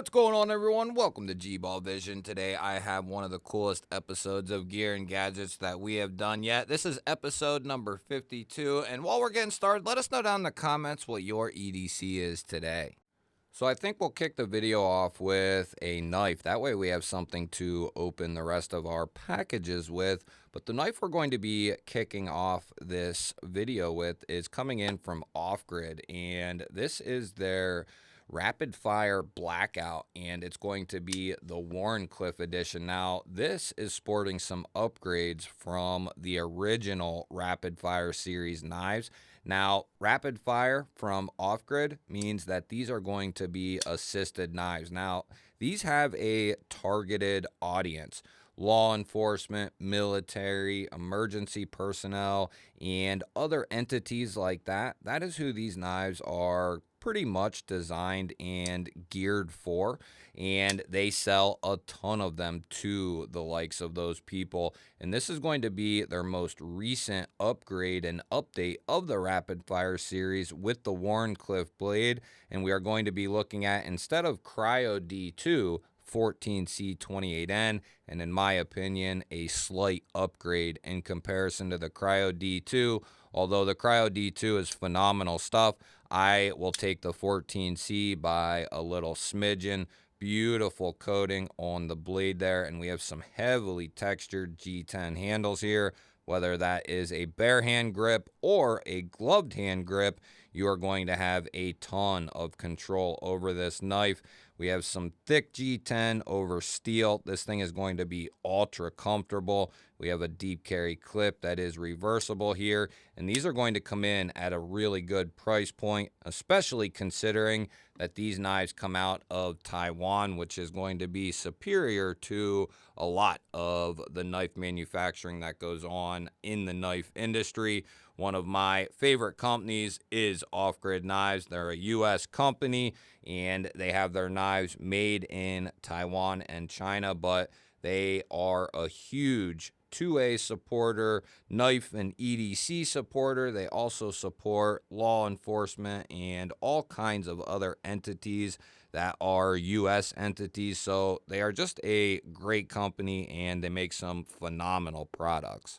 What's going on, everyone? Welcome to G-Ball Vision. Today I have one of the coolest episodes of gear and gadgets that we have done yet. This is episode number 52, and while we're getting started, let us know down in the comments what your EDC is today. So I think we'll kick the video off with a knife. That way we have something to open the rest of our packages with. But the knife we're going to be kicking off this video with is coming in from Off Grid, and this is their Rapid Fire Blackout, and it's going to be the Wharncliffe edition. Now, this is sporting some upgrades from the original Rapid Fire series knives. Now, Rapid Fire from Off Grid means that these are going to be assisted knives. Now, these have a targeted audience: law enforcement, military, emergency personnel, and other entities like that. That is who these knives are pretty much designed and geared for, and they sell a ton of them to the likes of those people. And this is going to be their most recent upgrade and update of the Rapid Fire series with the Wharncliffe blade, and we are going to be looking at, instead of Cryo D2, 14C28N, and in my opinion, a slight upgrade in comparison to the Cryo D2. Although the Cryo D2 is phenomenal stuff, I will take the 14C by a little smidgen. Beautiful coating on the blade there, and we have some heavily textured G10 handles here. Whether that is a bare hand grip or a gloved hand grip, you are going to have a ton of control over this knife. We have some thick G10 over steel. This thing is going to be ultra comfortable. We have a deep carry clip that is reversible here, and these are going to come in at a really good price point, especially considering that these knives come out of Taiwan, which is going to be superior to a lot of the knife manufacturing that goes on in the knife industry. One of my favorite companies is Off Grid Knives. They're a U.S. company, and they have their knives made in Taiwan and China, but they are a huge 2A supporter, knife and EDC supporter. They also support law enforcement and all kinds of other entities that are U.S. entities. So they are just a great company, and they make some phenomenal products.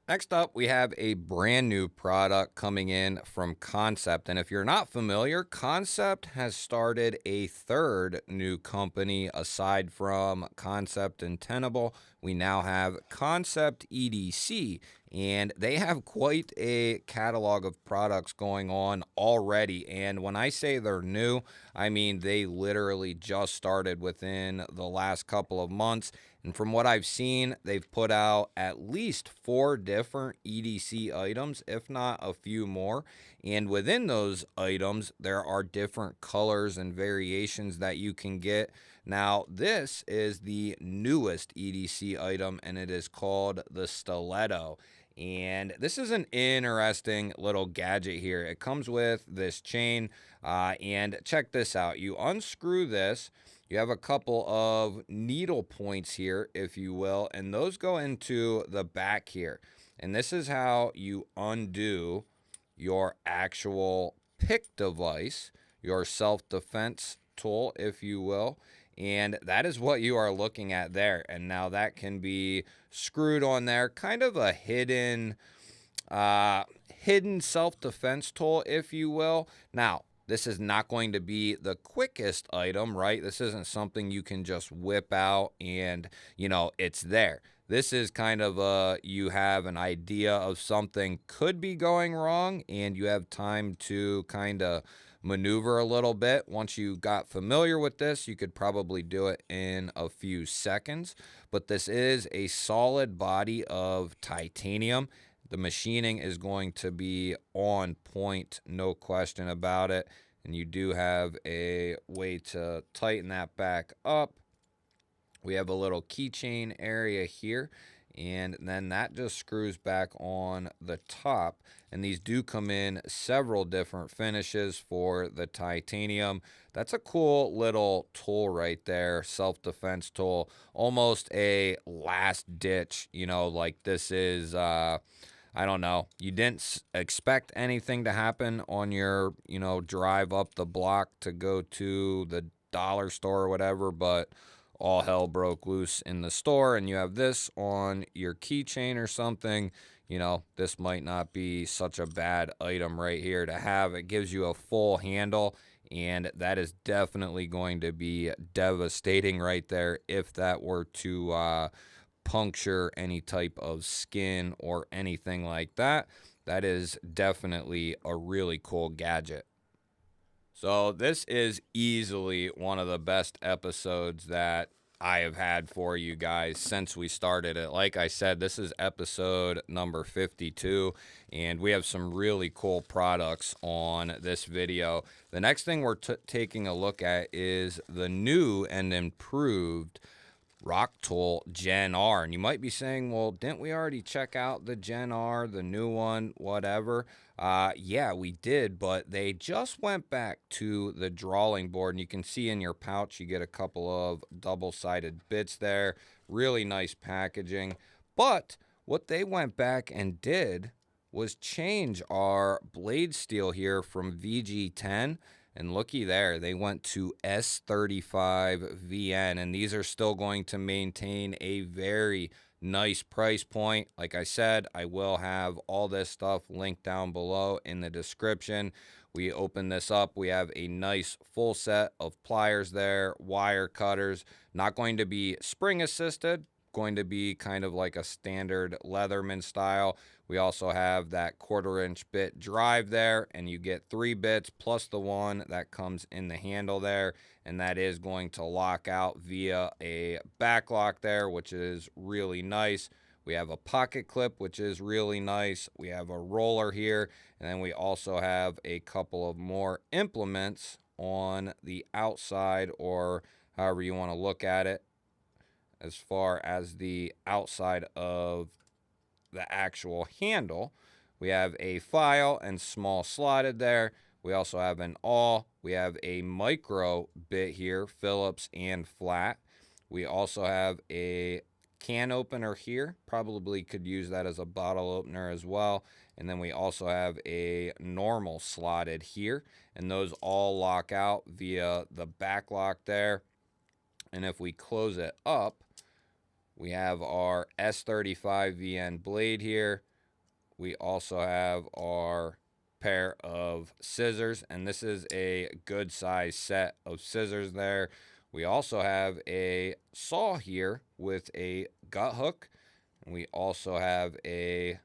Next up, we have a brand new product coming in from Concept. And if you're not familiar, Concept has started a third new company aside from Concept and Tenable. We now have Concept EDC, and they have quite a catalog of products going on already. And when I say they're new, I mean they literally just started within the last couple of months. And from what I've seen, they've put out at least 4 different EDC items, if not a few more. And within those items, there are different colors and variations that you can get. Now, this is the newest EDC item, and it is called the Stiletto. And this is an interesting little gadget here. It comes with this chain, and check this out. You unscrew this. You have a couple of needle points here, if you will, and those go into the back here. And this is how you undo your actual pick device, your self-defense tool, if you will. And that is what you are looking at there. And now that can be screwed on there, kind of a hidden self-defense tool, if you will. Now, this is not going to be the quickest item, right? This isn't something you can just whip out and, it's there. This is kind of you have an idea of something could be going wrong, and you have time to kind of maneuver a little bit. Once you got familiar with this, you could probably do it in a few seconds. But this is a solid body of titanium. The machining is going to be on point, no question about it. And you do have a way to tighten that back up. We have a little keychain area here, and then that just screws back on the top. And these do come in several different finishes for the titanium. That's a cool little tool right there, self-defense tool, almost a last ditch, like this is I don't know, you didn't expect anything to happen on your drive up the block to go to the dollar store or whatever, but all hell broke loose in the store, and you have this on your keychain or something, you know, this might not be such a bad item right here to have. It gives you a full handle, and that is definitely going to be devastating right there if that were to puncture any type of skin or anything like that. That is definitely a really cool gadget. So this is easily one of the best episodes that I have had for you guys since we started it. Like I said, this is episode number 52, and we have some really cool products on this video. The next thing we're taking a look at is the new and improved Rock Tool Gen R. And you might be saying, well, didn't we already check out the Gen R, the new one, whatever? Yeah, we did, but they just went back to the drawing board. And you can see in your pouch, you get a couple of double-sided bits there. Really nice packaging. But what they went back and did was change our blade steel here from VG10. And looky there, they went to S35VN, and these are still going to maintain a very nice price point. Like I said, I will have all this stuff linked down below in the description. We open this up. We have a nice full set of pliers there, wire cutters. Not going to be spring assisted, going to be kind of like a standard Leatherman style. We also have that 1/4-inch bit drive there, and you get 3 bits plus the one that comes in the handle there, and that is going to lock out via a back lock there, which is really nice. We have a pocket clip, which is really nice. We have a roller here, and then we also have a couple of more implements on the outside, or however you want to look at it, as far as the outside of the actual handle. We have a file and small slotted there. We also have an awl. We have a micro bit here, Phillips and flat. We also have a can opener here. Probably could use that as a bottle opener as well. And then we also have a normal slotted here. And those all lock out via the back lock there. And if we close it up, we have our S35VN blade here. We also have our pair of scissors, and this is a good size set of scissors there. We also have a saw here with a gut hook. And we also have a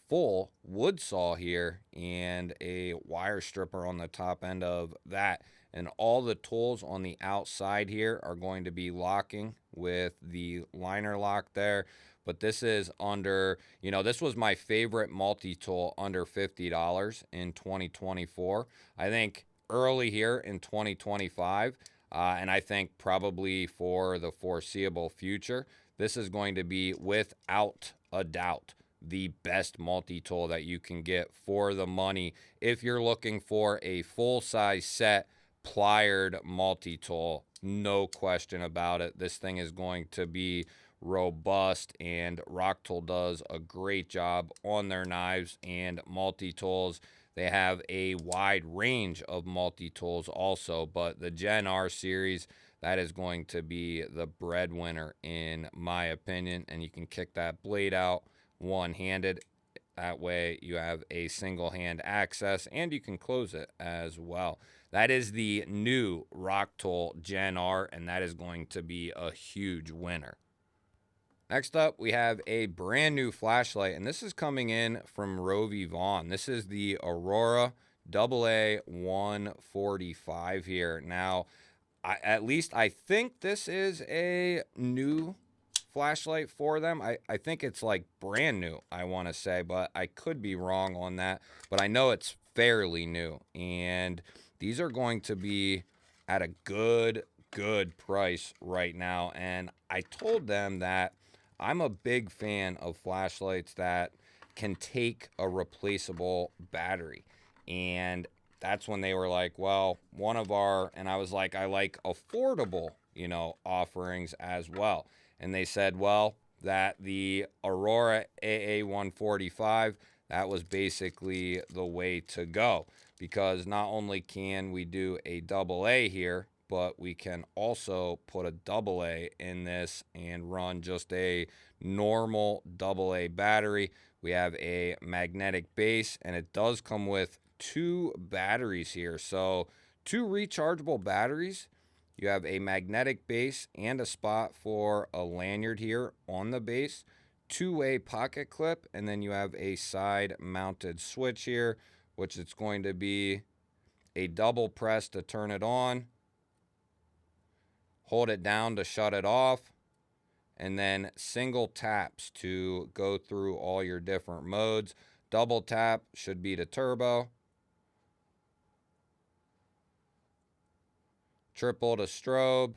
full wood saw here and a wire stripper on the top end of that. And all the tools on the outside here are going to be locking with the liner lock there. But this is under, you know, this was my favorite multi-tool under $50 in 2024. I think early here in 2025, and I think probably for the foreseeable future, this is going to be without a doubt the best multi-tool that you can get for the money if you're looking for a full-size set pliered multi-tool. No question about it. This thing is going to be robust, and Rock Tool does a great job on their knives and multi-tools. They have a wide range of multi-tools also, but the Gen R series, that is going to be the breadwinner in my opinion. And you can kick that blade out one-handed. That way you have a single hand access, and you can close it as well. That is the new Rock Tool Gen R, and that is going to be a huge winner. Next up, we have a brand new flashlight, and this is coming in from Rovi Vaughn. This is the Aurora AA 145 here. Now, at least I think this is a new flashlight for them. I think it's like brand new, I want to say, but I could be wrong on that. But I know it's fairly new, and these are going to be at a good price right now. And I told them that I'm a big fan of flashlights that can take a replaceable battery. And that's when they were like, well, one of our, and I was like, I like affordable, you know, offerings as well. And they said, well, that the Aurora AA 145, that was basically the way to go, because not only can we do a AA here, but we can also put a AA in this and run just a normal AA battery. We have a magnetic base, and it does come with 2 batteries here. So 2 rechargeable batteries. You have a magnetic base and a spot for a lanyard here on the base, 2-way pocket clip, and then you have a side mounted switch here, which it's going to be a double press to turn it on, hold it down to shut it off, and then single taps to go through all your different modes. Double tap should be to turbo, triple to strobe.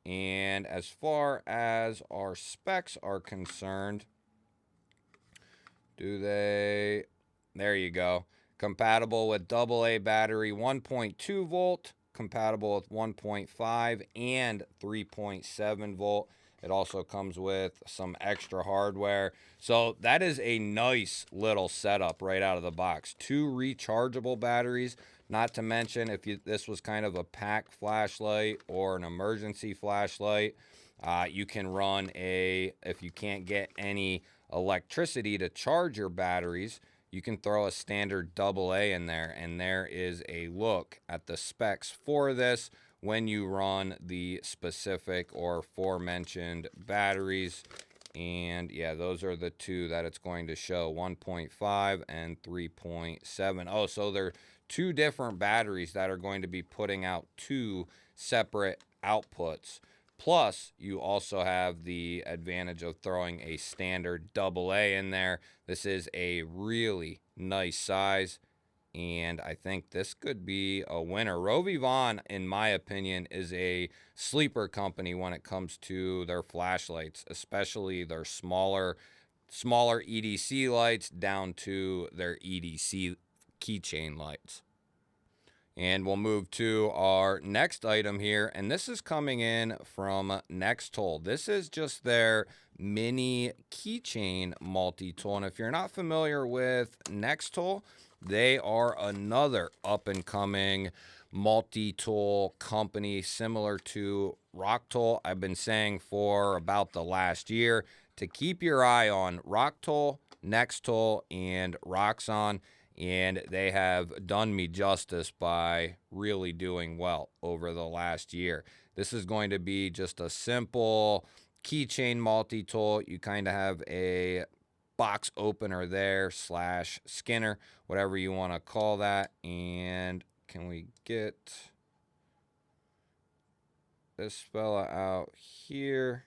And as far as our specs are concerned, there you go. Compatible with AA battery, 1.2 volt, compatible with 1.5 and 3.7 volt. It also comes with some extra hardware. So that is a nice little setup right out of the box. 2 rechargeable batteries, not to mention if this was kind of a pack flashlight or an emergency flashlight, you can run if you can't get any electricity to charge your batteries, you can throw a standard AA in there, and there is a look at the specs for this when you run the specific or aforementioned batteries. And yeah, those are the 2 that it's going to show, 1.5 and 3.7. Oh, so they're 2 different batteries that are going to be putting out 2 separate outputs. Plus, you also have the advantage of throwing a standard AA in there. This is a really nice size, and I think this could be a winner. Rovi Vaughn, in my opinion, is a sleeper company when it comes to their flashlights, especially their smaller EDC lights down to their EDC keychain lights. And we'll move to our next item here, and this is coming in from Nextool. This is just their mini keychain multi-tool, and if you're not familiar with Nextool, they are another up-and-coming multi-tool company similar to Rocktool. I've been saying for about the last year to keep your eye on Rocktool, Nextool, and Roxxon. And they have done me justice by really doing well over the last year. This is going to be just a simple keychain multi-tool. You kind of have a box opener there / skinner, whatever you want to call that. And can we get this fella out here?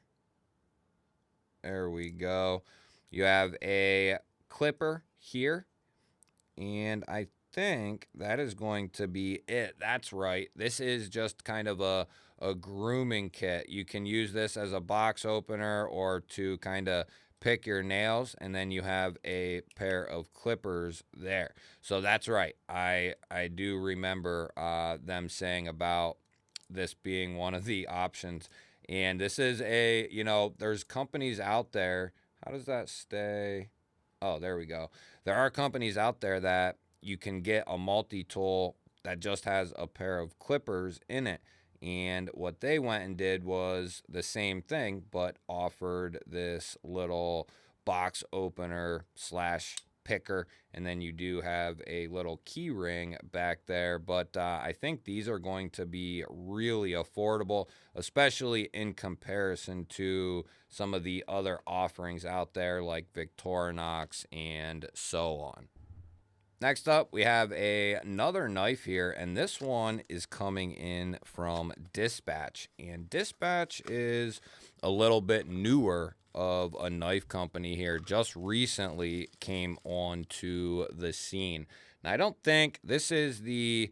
There we go. You have a clipper here. And I think that is going to be it. That's right. This is just kind of a grooming kit. You can use this as a box opener or to kind of pick your nails, and then you have a pair of clippers there. So that's right. I do remember them saying about this being one of the options. And this is there's companies out there. How does that stay? Oh, there we go. There are companies out there that you can get a multi-tool that just has a pair of clippers in it. And what they went and did was the same thing, but offered this little box opener / picker. And then you do have a little key ring back there. But I think these are going to be really affordable, especially in comparison to some of the other offerings out there like Victorinox and so on. Next up, we have another knife here, and this one is coming in from Dispatch. And Dispatch is a little bit newer of a knife company here. Just recently came onto the scene. Now, I don't think this is the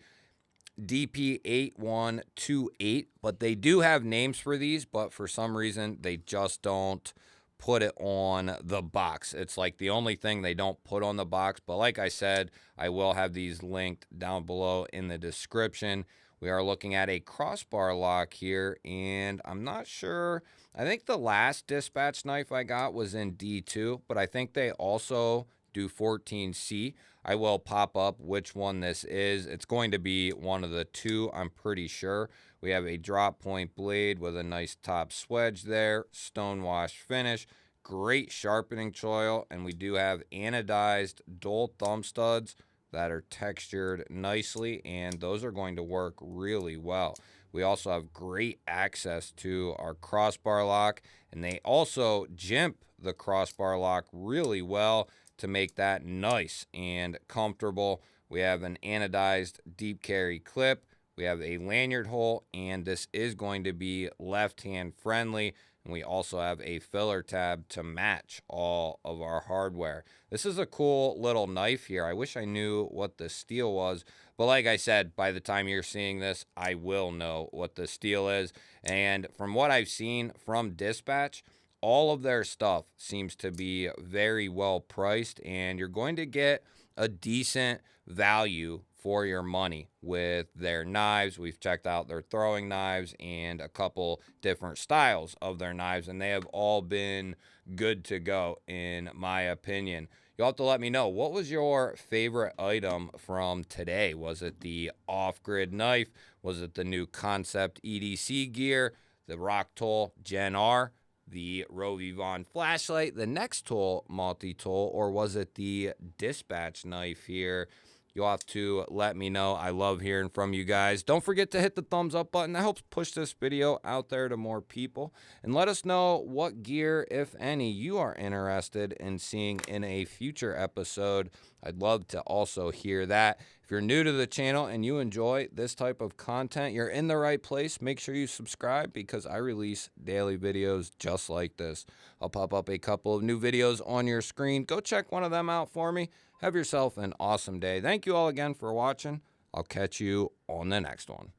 DP8128, but they do have names for these, but for some reason, they just don't put it on the box. It's like the only thing they don't put on the box. But like I said, I will have these linked down below in the description. We are looking at a crossbar lock here, and I'm not sure. I think the last Dispatch knife I got was in D2, but I think they also do 14C. I will pop up which one this is. It's going to be one of the two, I'm pretty sure. We have a drop point blade with a nice top swedge there, stonewash finish, great sharpening choil, and we do have anodized dual thumb studs that are textured nicely, and those are going to work really well. We also have great access to our crossbar lock, and they also jimp the crossbar lock really well to make that nice and comfortable. We have an anodized deep carry clip. We have a lanyard hole, and this is going to be left-hand friendly. And we also have a filler tab to match all of our hardware. This is a cool little knife here. I wish I knew what the steel was, but like I said, by the time you're seeing this, I will know what the steel is. And from what I've seen from Dispatch, all of their stuff seems to be very well priced, and you're going to get a decent value for your money with their knives. We've checked out their throwing knives and a couple different styles of their knives, and they have all been good to go in my opinion. You'll have to let me know, what was your favorite item from today? Was it the off-grid knife? Was it the new Concept EDC gear, the Rock Tool Gen R, the Rovivon flashlight, the Next Tool multi-tool, or was it the Dispatch knife here? You'll have to let me know. I love hearing from you guys. Don't forget to hit the thumbs up button. That helps push this video out there to more people. And let us know what gear, if any, you are interested in seeing in a future episode. I'd love to also hear that. If you're new to the channel and you enjoy this type of content, you're in the right place. Make sure you subscribe because I release daily videos just like this. I'll pop up a couple of new videos on your screen. Go check one of them out for me. Have yourself an awesome day. Thank you all again for watching. I'll catch you on the next one.